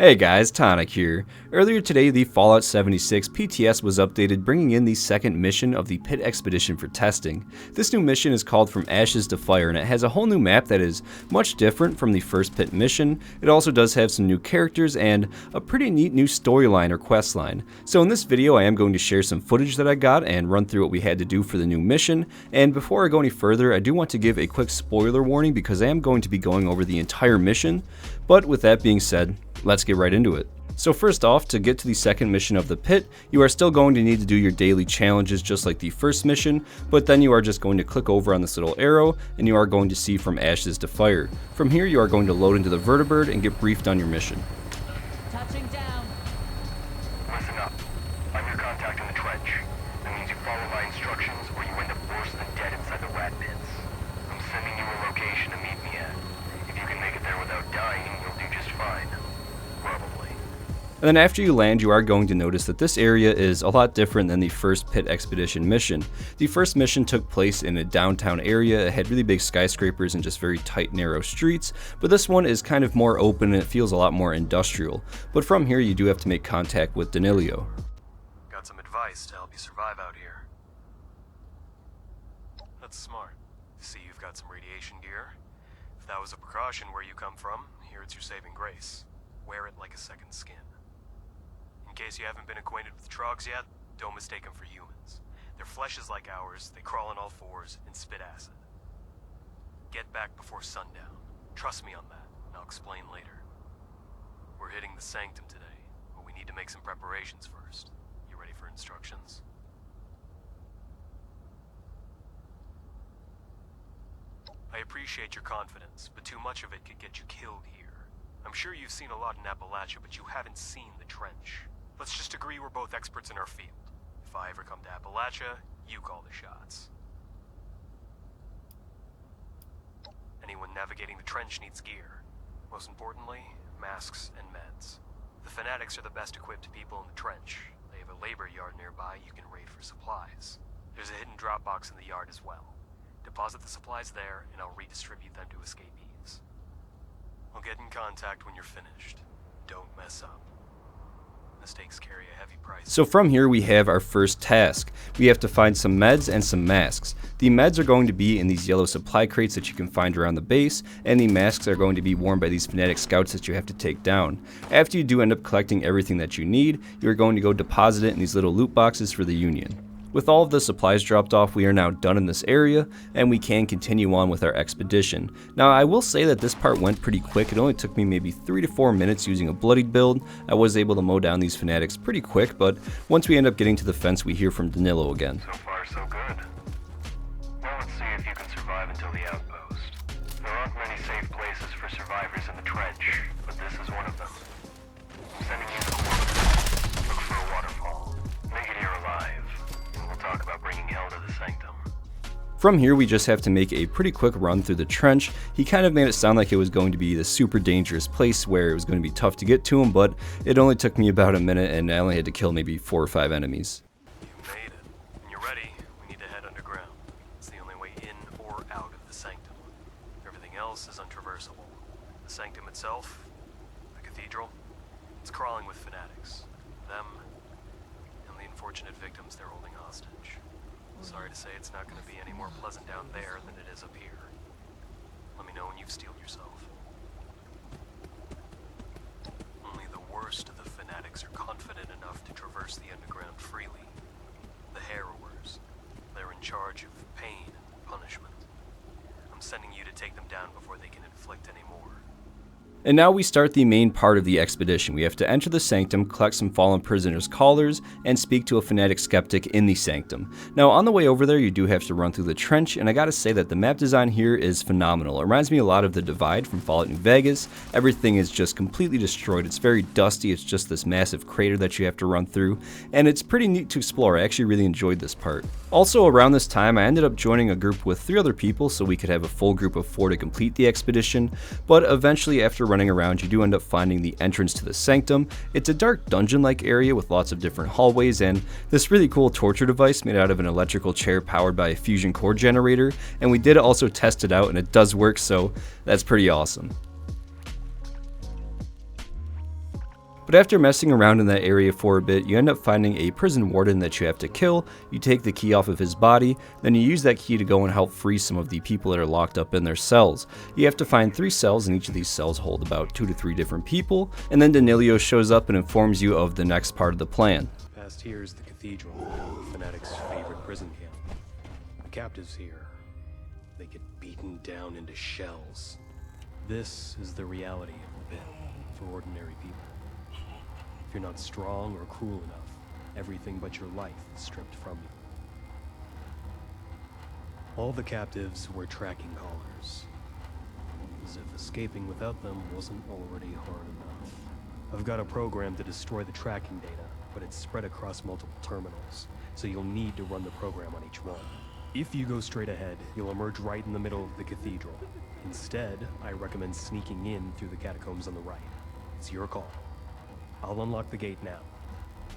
Hey guys, Tonic here. Earlier today, the Fallout 76 PTS was updated, bringing in the second mission of the Pitt expedition for testing. This new mission is called From Ashes to Fire, and it has a whole new map that is much different from the first Pitt mission. It also does have some new characters and a pretty neat new storyline or quest line. So in this video, I am going to share some footage that I got and run through what we had to do for the new mission. And before I go any further, I do want to give a quick spoiler warning because I am going to be going over the entire mission. But with that being said, let's get right into it. So first off, to get to the second mission of the Pit, you are still going to need to do your daily challenges just like the first mission, but then you are just going to click over on this little arrow and you are going to see From Ashes to Fire. From here you are going to load into the vertibird and get briefed on your mission. Touching down. Listen up. I'm your contact in the trench. That means you follow my instructions or you end up worse than dead inside the rat pits. I'm sending you a location to meet me at. If you can make it there without dying, you'll do just fine. Probably. And then after you land, you are going to notice that this area is a lot different than the first Pitt expedition mission. The first mission took place in a downtown area. It had really big skyscrapers and just very tight, narrow streets, but this one is kind of more open and it feels a lot more industrial. But from here, you do have to make contact with Danilio. Got some advice to help you survive out here. That's smart. See, you've got some radiation gear. If that was a precaution where you come from, here it's your saving grace. Wear it like a second skin. In case you haven't been acquainted with trogs yet, don't mistake them for humans. Their flesh is like ours, they crawl on all fours and spit acid. Get back before sundown. Trust me on that, and I'll explain later. We're hitting the Sanctum today, but we need to make some preparations first. You ready for instructions? I appreciate your confidence, but too much of it could get you killed here. I'm sure you've seen a lot in Appalachia, but you haven't seen the trench. Let's just agree we're both experts in our field. If I ever come to Appalachia, you call the shots. Anyone navigating the trench needs gear. Most importantly, masks and meds. The fanatics are the best equipped people in the trench. They have a labor yard nearby you can raid for supplies. There's a hidden drop box in the yard as well. Deposit the supplies there, and I'll redistribute them to escapees. I'll get in contact when you're finished. Don't mess up. Mistakes carry a heavy price. So from here we have our first task. We have to find some meds and some masks. The meds are going to be in these yellow supply crates that you can find around the base, and the masks are going to be worn by these fanatic scouts that you have to take down. After you do end up collecting everything that you need, you're going to go deposit it in these little loot boxes for the Union. With all of the supplies dropped off, we are now done in this area, and we can continue on with our expedition. Now, I will say that this part went pretty quick. It only took me maybe 3 to 4 minutes using a bloodied build. I was able to mow down these fanatics pretty quick, but once we end up getting to the fence, we hear from Danilo again. So far, so good. Now let's see if you can survive until the outpost. There aren't many safe places for survivors in the trench, but this is one of them. I'm sending you the coordinates. Look for a waterfall. Make it here alive. We'll talk about bringing hell to the Sanctum. From here, we just have to make a pretty quick run through the trench. He kind of made it sound like it was going to be the super dangerous place where it was going to be tough to get to him, but it only took me about a minute and I only had to kill maybe 4 or 5 enemies. You made it. When you're ready, we need to head underground. It's the only way in or out of the Sanctum. Everything else is untraversable. The Sanctum itself, the cathedral, it's crawling with fanatics. Them, and the unfortunate victims they're holding hostage. Sorry to say it's not going to be any more pleasant down there than it is up here. Let me know when you've steeled yourself. Only the worst of the fanatics are confident enough to traverse the underground freely. The harrowers. They're in charge of pain and punishment. I'm sending you to take them down before they can inflict any more. And now we start the main part of the expedition. We have to enter the Sanctum, collect some fallen prisoners' collars, and speak to a fanatic skeptic in the Sanctum. Now on the way over there you do have to run through the trench, and I gotta say that the map design here is phenomenal. It reminds me a lot of the Divide from Fallout New Vegas. Everything is just completely destroyed. It's very dusty. It's just this massive crater that you have to run through, and it's pretty neat to explore. I actually really enjoyed this part. Also around this time I ended up joining a group with 3 other people so we could have a full group of 4 to complete the expedition, but eventually after running around you do end up finding the entrance to the Sanctum. It's a dark dungeon-like area with lots of different hallways and this really cool torture device made out of an electrical chair powered by a fusion core generator, and we did also test it out and it does work, so that's pretty awesome. But after messing around in that area for a bit, you end up finding a prison warden that you have to kill. You take the key off of his body, then you use that key to go and help free some of the people that are locked up in their cells. You have to find 3 cells, and each of these cells hold about 2 to 3 different people, and then Danilio shows up and informs you of the next part of the plan. Past here is the cathedral, the Fanatic's favorite prison camp. The captives here, they get beaten down into shells. This is the reality of the Pit for ordinary people. If you're not strong or cruel enough, everything but your life is stripped from you. All the captives wear tracking collars, as if escaping without them wasn't already hard enough. I've got a program to destroy the tracking data, but it's spread across multiple terminals, so you'll need to run the program on each one. If you go straight ahead, you'll emerge right in the middle of the cathedral. Instead, I recommend sneaking in through the catacombs on the right. It's your call. I'll unlock the gate now.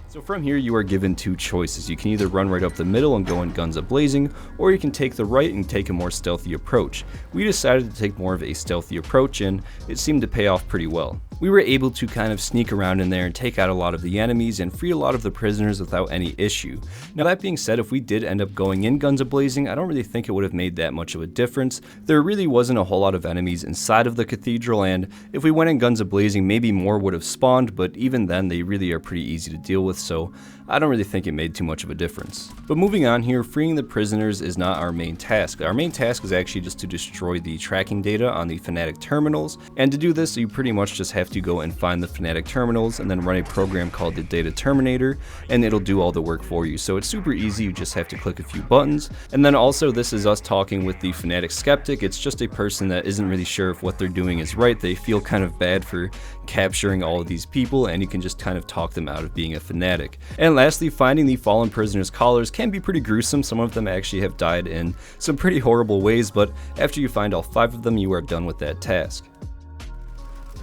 So from here you are given 2 choices. You can either run right up the middle and go in guns a-blazing, or you can take the right and take a more stealthy approach. We decided to take more of a stealthy approach, and it seemed to pay off pretty well. We were able to kind of sneak around in there and take out a lot of the enemies and free a lot of the prisoners without any issue. Now that being said, if we did end up going in guns a-blazing, I don't really think it would have made that much of a difference. There really wasn't a whole lot of enemies inside of the cathedral, and if we went in guns a-blazing, maybe more would have spawned, but even then they really are pretty easy to deal with, so I don't really think it made too much of a difference. But moving on here, freeing the prisoners is not our main task. Our main task is actually just to destroy the tracking data on the Fanatic terminals, and to do this you pretty much just have to go and find the Fanatic terminals and then run a program called the Data Terminator, and it'll do all the work for you. So it's super easy, you just have to click a few buttons. And then also this is us talking with the Fanatic Skeptic. It's just a person that isn't really sure if what they're doing is right. They feel kind of bad for capturing all of these people, and you can just kind of talk them out of being a fanatic. And lastly, finding the fallen prisoners' collars can be pretty gruesome. Some of them actually have died in some pretty horrible ways, but after you find all 5 of them, you are done with that task.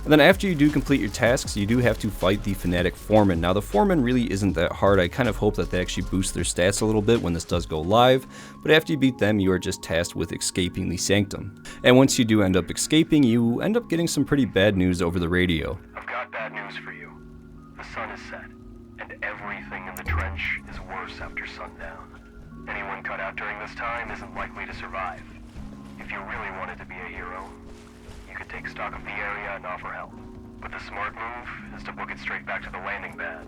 And then after you do complete your tasks, you do have to fight the Fanatic Foreman. Now the Foreman really isn't that hard. I kind of hope that they actually boost their stats a little bit when this does go live, but after you beat them, you are just tasked with escaping the Sanctum. And once you do end up escaping, you end up getting some pretty bad news over the radio. I've got bad news for you. The sun is set, and everything in the trench is worse after sundown. Anyone cut out during this time isn't likely to survive. If you really wanted to be a hero, you could take stock of the area and offer help. But the smart move is to book it straight back to the landing pad.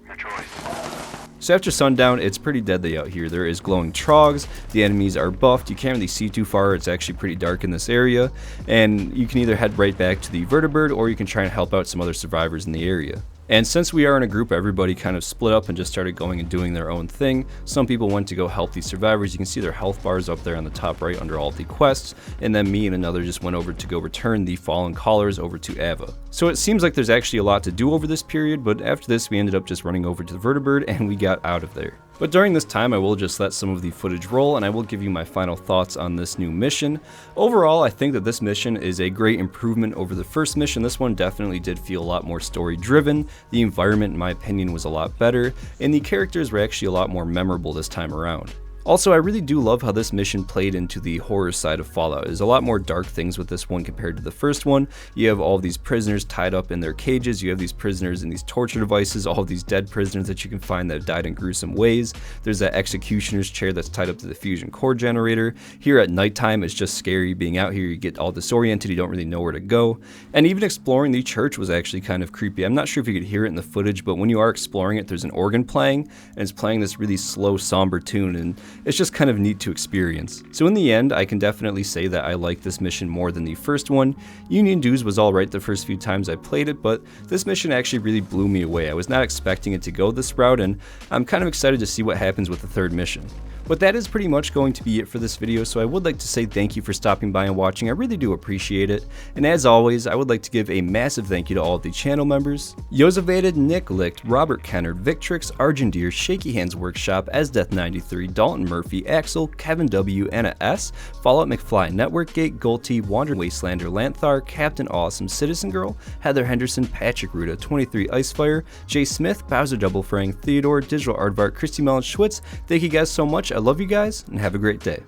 Your choice. So after sundown, it's pretty deadly out here. There is glowing trogs, the enemies are buffed, you can't really see too far, it's actually pretty dark in this area, and you can either head right back to the Vertibird, or you can try and help out some other survivors in the area. And since we are in a group, everybody kind of split up and just started going and doing their own thing. Some people went to go help these survivors. You can see their health bars up there on the top right under all the quests. And then me and another just went over to go return the fallen collars over to Ava. So it seems like there's actually a lot to do over this period, but after this we ended up just running over to the Vertibird and we got out of there. But during this time, I will just let some of the footage roll, and I will give you my final thoughts on this new mission. Overall, I think that this mission is a great improvement over the first mission. This one definitely did feel a lot more story-driven. The environment, in my opinion, was a lot better, and the characters were actually a lot more memorable this time around. Also, I really do love how this mission played into the horror side of Fallout. There's a lot more dark things with this one compared to the first one. You have all these prisoners tied up in their cages, you have these prisoners in these torture devices, all of these dead prisoners that you can find that have died in gruesome ways. There's that executioner's chair that's tied up to the fusion core generator. Here at nighttime, it's just scary being out here. You get all disoriented, you don't really know where to go. And even exploring the church was actually kind of creepy. I'm not sure if you could hear it in the footage, but when you are exploring it, there's an organ playing, and it's playing this really slow, somber tune, and it's just kind of neat to experience. So in the end, I can definitely say that I like this mission more than the first one. Union Dues was alright the first few times I played it, but this mission actually really blew me away. I was not expecting it to go this route, and I'm kind of excited to see what happens with the third mission. But that is pretty much going to be it for this video, so I would like to say thank you for stopping by and watching. I really do appreciate it. And as always, I would like to give a massive thank you to all of the channel members: Yosevated, Nick Licht, Robert Kennard, Victrix, Argendeer, Shaky Hands Workshop, Esdeath93, Dalton Murphy, Axel, Kevin W, Anna S, Fallout McFly, Networkgate, Golty, Wandering Wastelander, Lanthar, Captain Awesome, Citizen Girl, Heather Henderson, Patrick Ruda, 23 Icefire, Jay Smith, Bowser Double Frang, Theodore, Digital Aardvark, Christy Mellon Schwitz. Thank you guys so much. I love you guys, and have a great day.